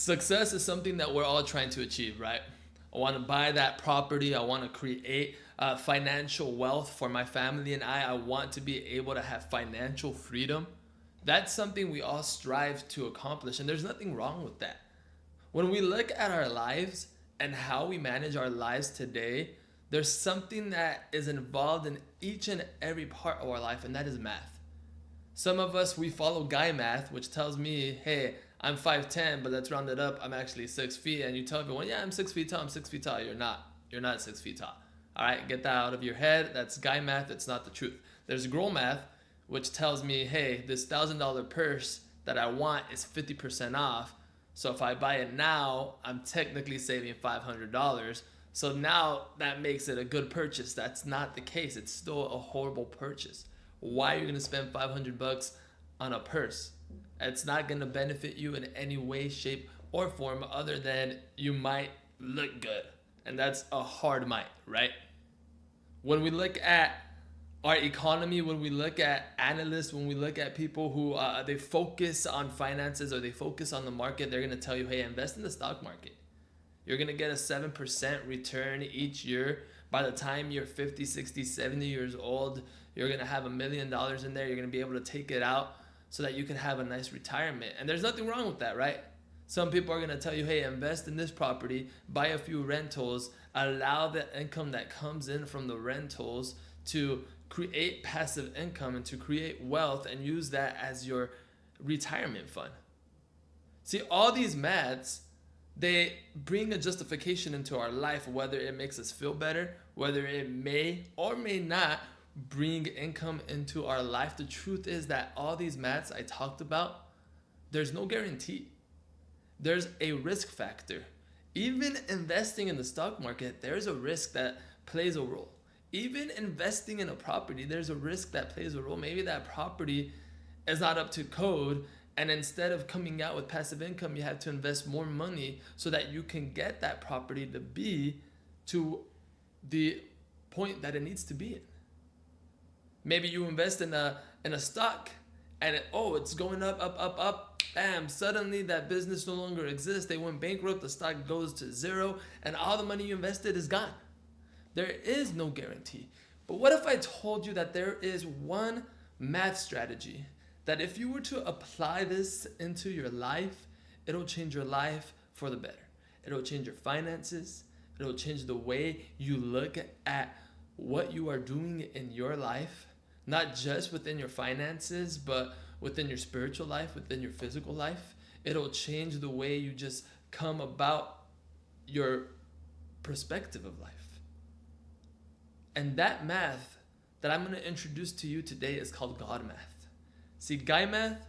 Success is something that we're all trying to achieve, right? I want to buy that property. I want to create financial wealth for my family and I want to be able to have financial freedom. That's something we all strive to accomplish, and there's nothing wrong with that. When we look at our lives and how we manage our lives today, there's something that is involved in each and every part of our life, and that is math. Some of us, we follow guy math, which tells me, hey, I'm 5'10", but that's rounded up, I'm actually 6 feet. And you tell everyone, yeah, I'm 6 feet tall, I'm 6 feet tall. You're not. You're not 6 feet tall. All right, get that out of your head. That's guy math. It's not the truth. There's girl math, which tells me, hey, this $1,000 purse that I want is 50% off. So if I buy it now, I'm technically saving $500. So now that makes it a good purchase. That's not the case. It's still a horrible purchase. Why are you going to spend $500 on a purse? It's not going to benefit you in any way, shape, or form other than you might look good. And that's a hard might, right? When we look at our economy, when we look at analysts, when we look at people who they focus on finances or they focus on the market, they're going to tell you, hey, invest in the stock market. You're going to get a 7% return each year. By the time you're 50, 60, 70 years old, you're going to have $1 million in there. You're going to be able to take it out so that you can have a nice retirement. And there's nothing wrong with that, right? Some people are going to tell you, hey, invest in this property, buy a few rentals, allow the income that comes in from the rentals to create passive income and to create wealth and use that as your retirement fund. See, all these maths, they bring a justification into our life, whether it makes us feel better, whether it may or may not bring income into our life. The truth is that all these maths I talked about, there's no guarantee. There's a risk factor. Even investing in the stock market, there's a risk that plays a role. Even investing in a property, there's a risk that plays a role. Maybe that property is not up to code, and instead of coming out with passive income, you have to invest more money so that you can get that property to be to the point that it needs to be in. Maybe you invest in a stock and it's going up, bam, suddenly that business no longer exists. They went bankrupt, the stock goes to zero, and all the money you invested is gone. There is no guarantee. But what if I told you that there is one math strategy that if you were to apply this into your life, it'll change your life for the better. It'll change your finances. It'll change the way you look at what you are doing in your life, not just within your finances, but within your spiritual life, within your physical life. It'll change the way you just come about your perspective of life. And that math that I'm going to introduce to you today is called God math. See, guy math,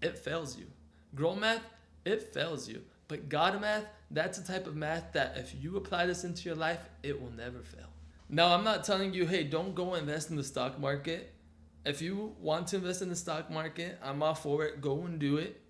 it fails you. Girl math, it fails you. But God math, that's a type of math that if you apply this into your life, it will never fail. Now, I'm not telling you, hey, don't go invest in the stock market. If you want to invest in the stock market, I'm all for it. Go and do it.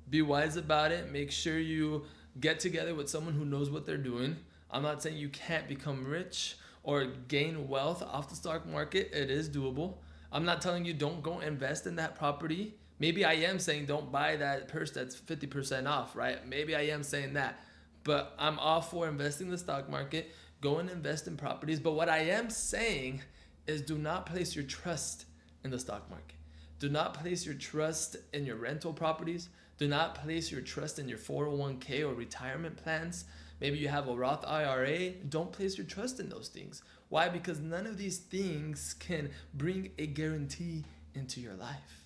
Be wise about it. Make sure you get together with someone who knows what they're doing. I'm not saying you can't become rich or gain wealth off the stock market. It is doable. I'm not telling you don't go invest in that property. Maybe I am saying don't buy that purse that's 50% off, right? Maybe I am saying that. But I'm all for investing in the stock market. Go and invest in properties. But what I am saying is do not place your trust in the stock market. Do not place your trust in your rental properties. Do not place your trust in your 401k or retirement plans. Maybe you have a Roth IRA. Don't place your trust in those things. Why? Because none of these things can bring a guarantee into your life.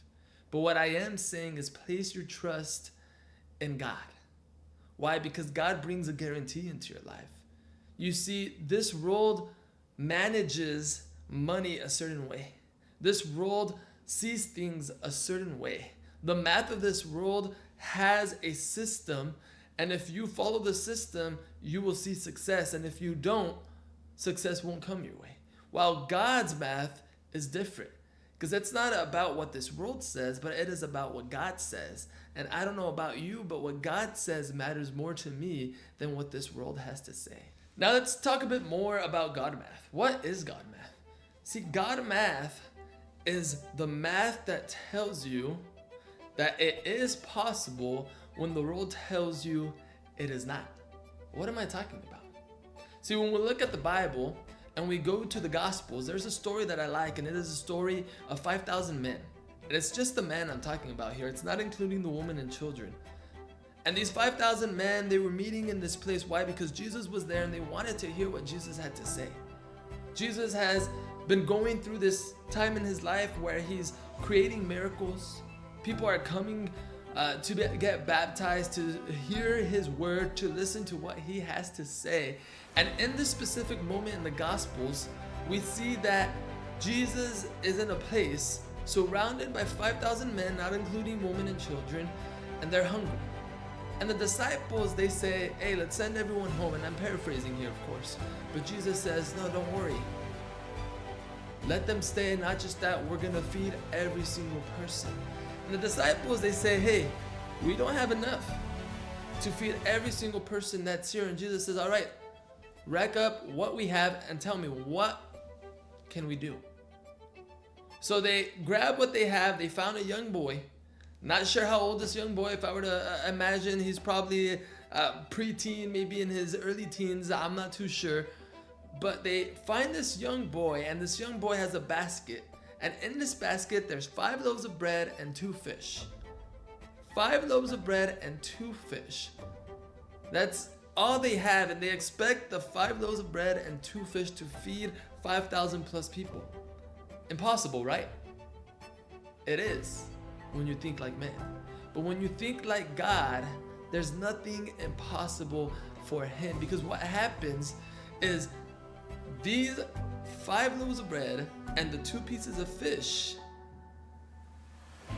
But what I am saying is place your trust in God. Why? Because God brings a guarantee into your life. You see, this world manages money a certain way. This world sees things a certain way. The math of this world has a system, and if you follow the system, you will see success. And if you don't, success won't come your way. While God's math is different, because it's not about what this world says, but it is about what God says. And I don't know about you, but what God says matters more to me than what this world has to say. Now let's talk a bit more about God math. What is God math? See, God math is the math that tells you that it is possible when the world tells you it is not. What am I talking about? See, when we look at the Bible and we go to the Gospels, there's a story that I like, and it is a story of 5,000 men. And it's just the men I'm talking about here. It's not including the women and children. And these 5,000 men, they were meeting in this place. Why? Because Jesus was there and they wanted to hear what Jesus had to say. Jesus has been going through this time in his life where he's creating miracles. People are coming to get baptized, to hear his word, to listen to what he has to say. And in this specific moment in the Gospels, we see that Jesus is in a place surrounded by 5,000 men, not including women and children, and they're hungry. And the disciples, they say, hey, let's send everyone home. And I'm paraphrasing here, of course. But Jesus says, no, don't worry. Let them stay. Not just that, we're going to feed every single person. And the disciples, they say, hey, we don't have enough to feed every single person that's here. And Jesus says, all right, rack up what we have and tell me, what can we do? So they grab what they have. They found a young boy. Not sure how old this young boy, if I were to imagine, he's probably preteen, maybe in his early teens. I'm not too sure. But they find this young boy, and this young boy has a basket. And in this basket, there's 5 loaves of bread and 2 fish. 5 loaves of bread and 2 fish. That's all they have, and they expect the 5 loaves of bread and 2 fish to feed 5,000 plus people. Impossible, right? It is, when you think like man. But when you think like God, there's nothing impossible for him. Because what happens is these 5 loaves of bread and the 2 pieces of fish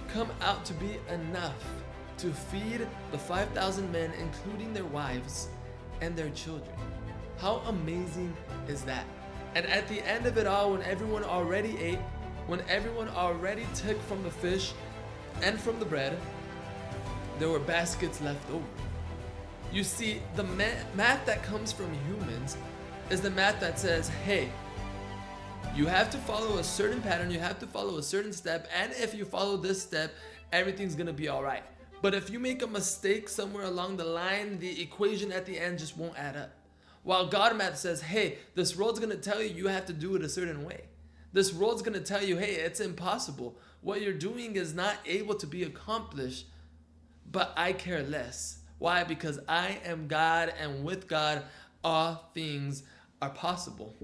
come out to be enough to feed the 5,000 men, including their wives and their children. How amazing is that? And at the end of it all, when everyone already ate, when everyone already took from the fish and from the bread, there were baskets left over. You see, the math that comes from humans is the math that says, hey, you have to follow a certain pattern, you have to follow a certain step, and if you follow this step, everything's gonna be all right. But if you make a mistake somewhere along the line, the equation at the end just won't add up. While God math says, hey, this world's gonna tell you you have to do it a certain way. This world's gonna tell you, hey, it's impossible. What you're doing is not able to be accomplished, but I care less. Why? Because I am God, and with God, all things are possible.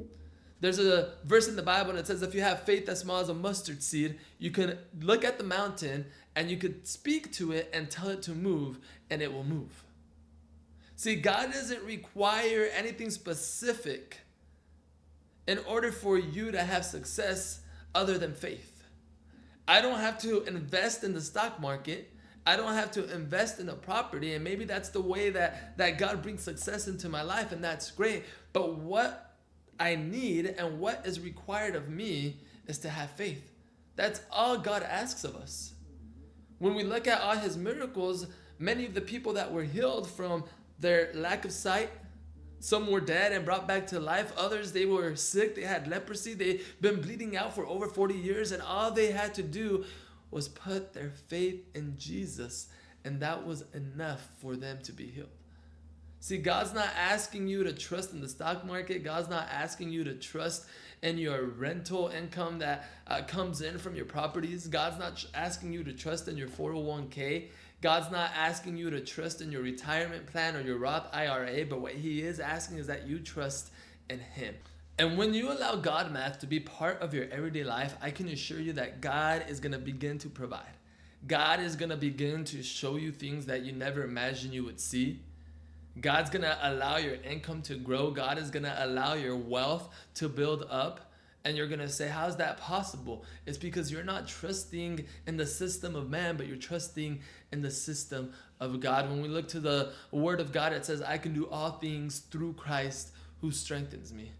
There's a verse in the Bible that says if you have faith as small as a mustard seed, you can look at the mountain and you could speak to it and tell it to move, and it will move. See, God doesn't require anything specific in order for you to have success other than faith. I don't have to invest in the stock market. I don't have to invest in a property, and maybe that's the way that God brings success into my life, and that's great. But what I need and what is required of me is to have faith. That's all God asks of us. When we look at all his miracles, many of the people that were healed from their lack of sight, some were dead and brought back to life. Others, they were sick, they had leprosy, they'd been bleeding out for over 40 years, and all they had to do was put their faith in Jesus, and that was enough for them to be healed. See, God's not asking you to trust in the stock market. God's not asking you to trust in your rental income that comes in from your properties. God's not asking you to trust in your 401k. God's not asking you to trust in your retirement plan or your Roth IRA, but what he is asking is that you trust in him. And when you allow God math to be part of your everyday life, I can assure you that God is going to begin to provide. God is going to begin to show you things that you never imagined you would see. God's going to allow your income to grow. God is going to allow your wealth to build up. And you're going to say, how is that possible? It's because you're not trusting in the system of man, but you're trusting in the system of God. When we look to the word of God, it says, I can do all things through Christ who strengthens me.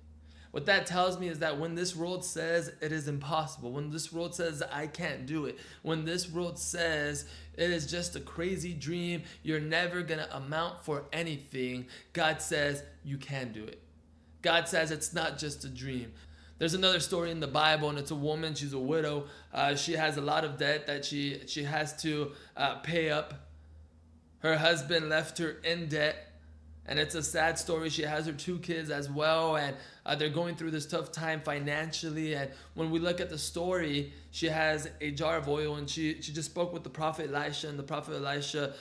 What that tells me is that when this world says it is impossible, when this world says I can't do it, when this world says it is just a crazy dream, you're never going to amount for anything, God says you can do it. God says it's not just a dream. There's another story in the Bible, and it's a woman, she's a widow. She has a lot of debt that she has to pay up. Her husband left her in debt. And it's a sad story. She has her 2 kids as well, and they're going through this tough time financially. And when we look at the story, she has a jar of oil, and she just spoke with the prophet Elisha, and the prophet Elisha,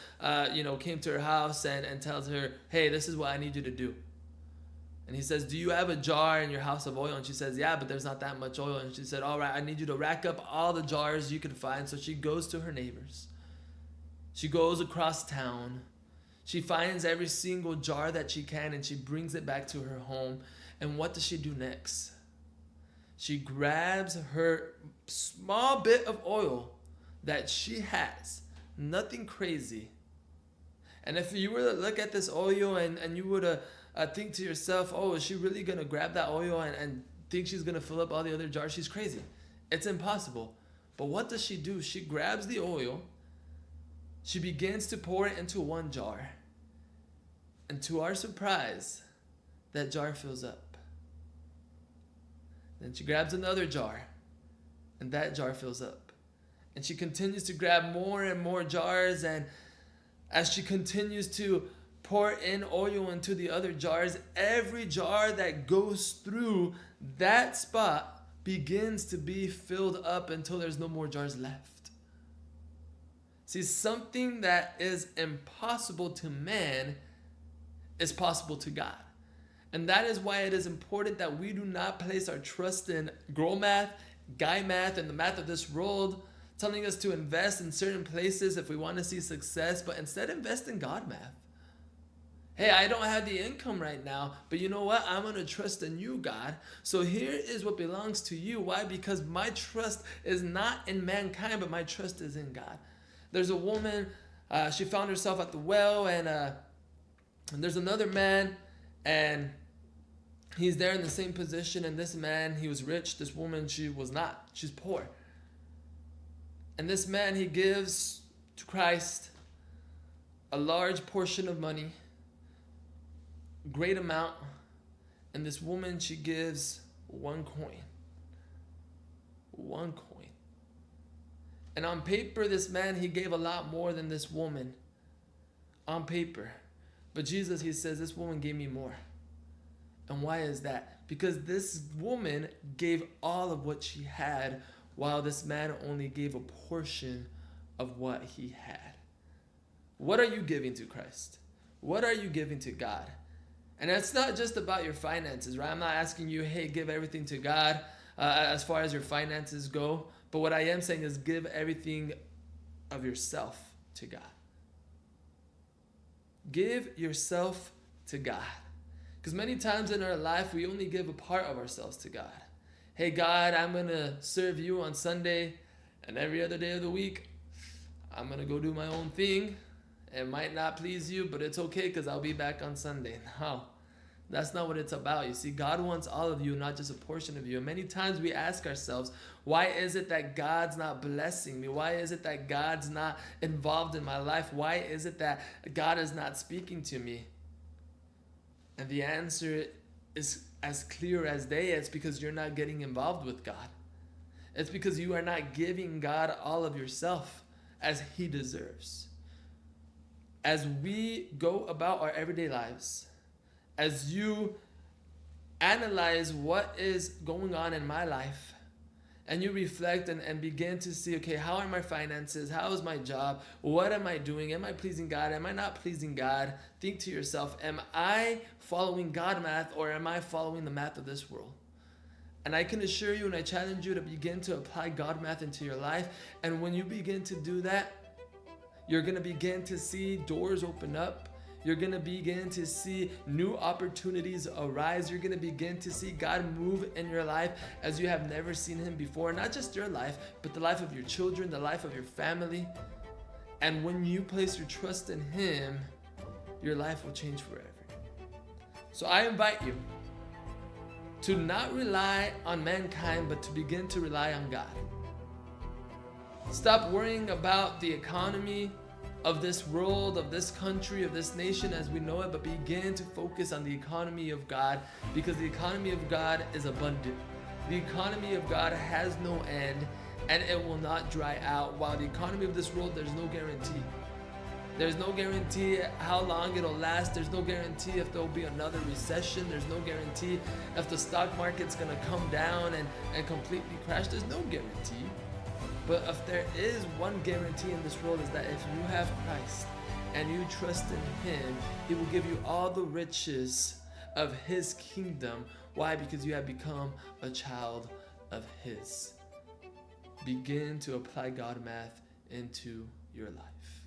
came to her house and tells her, "Hey, this is what I need you to do." And he says, "Do you have a jar in your house of oil?" And she says, "Yeah, but there's not that much oil." And she said, "All right, I need you to rack up all the jars you can find." So she goes to her neighbors. She goes across town. She finds every single jar that she can, and she brings it back to her home. And what does she do next? She grabs her small bit of oil that she has, nothing crazy. And if you were to look at this oil and you were to think to yourself, oh, is she really going to grab that oil and think she's going to fill up all the other jars? She's crazy. It's impossible. But what does she do? She grabs the oil. She begins to pour it into one jar. And to our surprise, that jar fills up. Then she grabs another jar, and that jar fills up. And she continues to grab more and more jars, and as she continues to pour in oil into the other jars, every jar that goes through that spot begins to be filled up until there's no more jars left. See, something that is impossible to man is possible to God. And that is why it is important that we do not place our trust in girl math, guy math, and the math of this world, telling us to invest in certain places if we want to see success, but instead invest in God math. Hey, I don't have the income right now, but you know what? I'm going to trust in you, God. So here is what belongs to you. Why? Because my trust is not in mankind, but my trust is in God. There's a woman, she found herself at the well, and there's another man, and he's there in the same position. And this man, he was rich. This woman, she was not. She's poor. And this man, he gives to Christ a large portion of money, great amount. And this woman, she gives 1 coin. 1 coin. And on paper, this man, he gave a lot more than this woman. On paper. But Jesus, he says, this woman gave me more. And why is that? Because this woman gave all of what she had, while this man only gave a portion of what he had. What are you giving to Christ? What are you giving to God? And it's not just about your finances, right? I'm not asking you, hey, give everything to God as far as your finances go. But what I am saying is give everything of yourself to God. Give yourself to God. Because many times in our life, we only give a part of ourselves to God. Hey, God, I'm going to serve you on Sunday, and every other day of the week, I'm going to go do my own thing. It might not please you, but it's okay because I'll be back on Sunday. No, that's not what it's about. You see, God wants all of you, not just a portion of you. And many times we ask ourselves, why is it that God's not blessing me? Why is it that God's not involved in my life? Why is it that God is not speaking to me? And the answer is as clear as day. It's because you're not getting involved with God. It's because you are not giving God all of yourself as He deserves. As we go about our everyday lives, as you analyze what is going on in my life, and you reflect and begin to see, okay, how are my finances? How is my job? What am I doing? Am I pleasing God? Am I not pleasing God? Think to yourself, am I following God math, or am I following the math of this world? And I can assure you, and I challenge you to begin to apply God math into your life. And when you begin to do that, you're going to begin to see doors open up. You're going to begin to see new opportunities arise. You're going to begin to see God move in your life as you have never seen Him before. Not just your life, but the life of your children, the life of your family. And when you place your trust in Him, your life will change forever. So I invite you to not rely on mankind, but to begin to rely on God. Stop worrying about the economy of this world, of this country, of this nation as we know it, but begin to focus on the economy of God, because the economy of God is abundant. The economy of God has no end, and it will not dry out, while the economy of this world, there's no guarantee. There's no guarantee how long it'll last. There's no guarantee if there'll be another recession. There's no guarantee if the stock market's gonna come down and completely crash. There's no guarantee. But if there is one guarantee in this world, is that if you have Christ and you trust in Him, He will give you all the riches of His kingdom. Why? Because you have become a child of His. Begin to apply God math into your life.